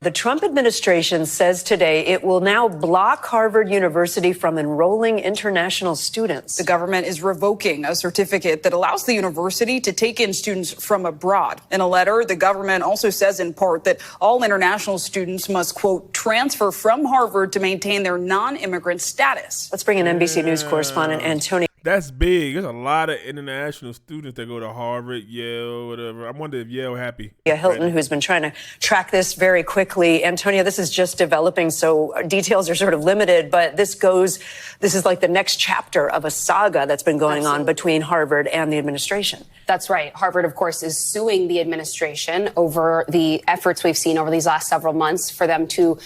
The Trump administration says today it will now block Harvard University from enrolling international students. The government is revoking a certificate that allows the university to take in students from abroad. In a letter, the government also says in part that all international students must, quote, transfer from Harvard to maintain their non-immigrant status. Let's bring in NBC News correspondent Antonio. That's big. There's a lot of international students that go to Harvard, Yale, whatever. I wonder if Yale happy. Hilton, who's been trying to track this very quickly. Antonio, this is just developing, so details are sort of limited, but this is like the next chapter of a saga that's been going on between Harvard and the administration. That's right. Harvard, of course, is suing the administration over the efforts we've seen over these last several months for them to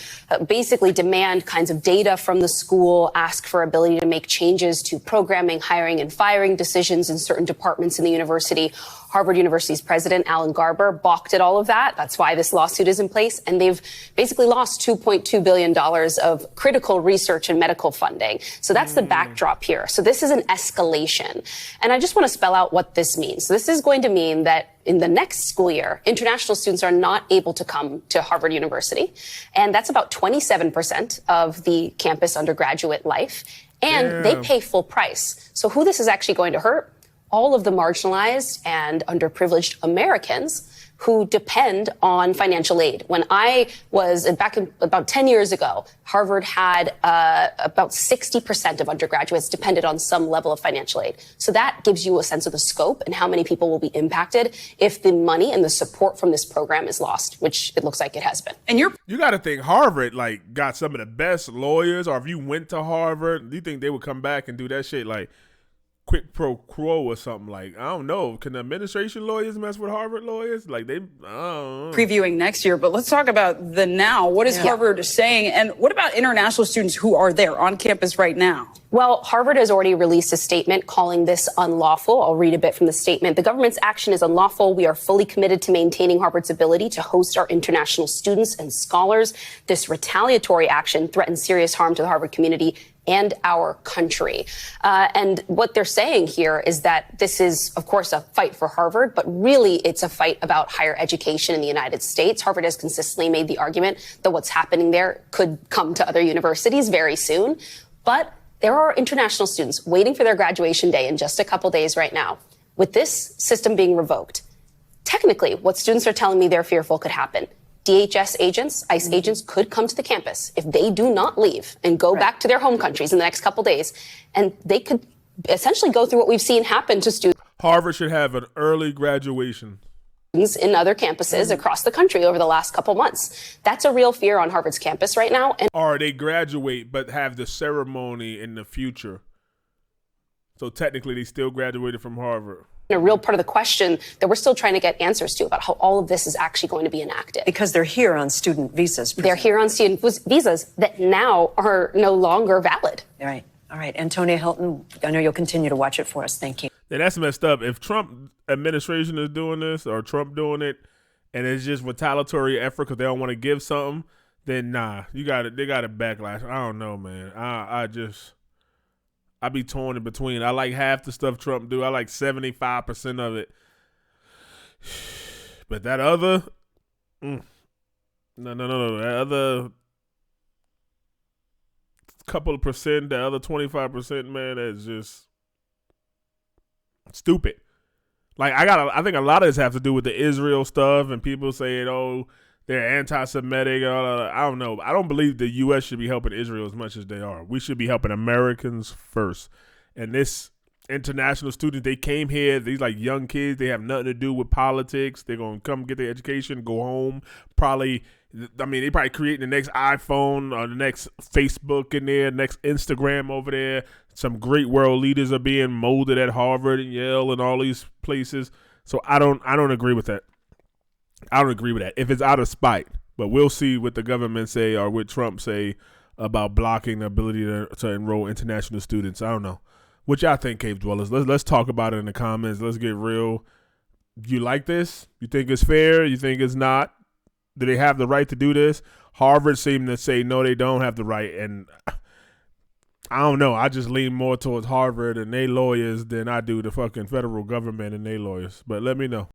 basically demand kinds of data from the school, ask for ability to make changes to programming, hiring and firing decisions in certain departments in the university. Harvard University's president, Alan Garber, balked at all of that. That's why this lawsuit is in place. And they've basically lost $2.2 billion of critical research and medical funding. So that's the backdrop here. So this is an escalation. And I just want to spell out what this means. So this is going to mean that in the next school year, international students are not able to come to Harvard University. And that's about 27% of the campus undergraduate life. And they pay full price. So who this is actually going to hurt? All of the marginalized and underprivileged Americans who depend on financial aid. When I was back in about 10 years ago, Harvard had about 60% of undergraduates depended on some level of financial aid. So that gives you a sense of the scope and how many people will be impacted if the money and the support from this program is lost, which it looks like it has been. And you got to think Harvard got some of the best lawyers, or if you went to Harvard, do you think they would come back and do that shit like quid pro quo or something? I don't know. Can the administration lawyers mess with Harvard lawyers? I don't know. Previewing next year, but let's talk about the now. What is Harvard saying? And what about international students who are there on campus right now? Well, Harvard has already released a statement calling this unlawful. I'll read a bit from the statement. The government's action is unlawful. We are fully committed to maintaining Harvard's ability to host our international students and scholars. This retaliatory action threatens serious harm to the Harvard community and our country. And what they're saying here is that this is, of course, a fight for Harvard, but really it's a fight about higher education in the United States. Harvard has consistently made the argument that what's happening there could come to other universities very soon. But there are international students waiting for their graduation day in just a couple days right now. With this system being revoked, technically what students are telling me they're fearful could happen. DHS agents, ICE agents could come to the campus if they do not leave and go back to their home countries in the next couple days. And they could essentially go through what we've seen happen to students. Harvard should have an early graduation in other campuses across the country over the last couple months. That's a real fear on Harvard's campus right now. Or they graduate but have the ceremony in the future. So technically they still graduated from Harvard. A real part of the question that we're still trying to get answers to about how all of this is actually going to be enacted. Because they're here on student visas. They're here on student visas that now are no longer valid. All right. Antonia Hilton, I know you'll continue to watch it for us. Thank you. Yeah, that's messed up. If Trump administration is doing this or Trump doing it and it's just retaliatory effort because they don't want to give something, then nah, they got a backlash. I don't know, man. I be torn in between. I like half the stuff Trump do. I like 75% of it. But that other, no. That other couple of percent, the other 25%, man, that's just stupid. I think a lot of this has to do with the Israel stuff and people saying, oh, they're anti-Semitic. I don't know. I don't believe the U.S. should be helping Israel as much as they are. We should be helping Americans first. And this international students, they came here. These young kids. They have nothing to do with politics. They're gonna come get their education, go home. They probably create the next iPhone or the next Facebook in there, next Instagram over there. Some great world leaders are being molded at Harvard and Yale and all these places. So I don't agree with that. I don't agree with that if it's out of spite, but we'll see what the government say or what Trump say about blocking the ability to enroll international students. I don't know. What y'all think, Cave Dwellers? Let's talk about it in the comments. Let's get real. You like this? You think it's fair? You think it's not? Do they have the right to do this? Harvard seemed to say no, they don't have the right, and I don't know. I just lean more towards Harvard and their lawyers than I do the fucking federal government and their lawyers. But let me know.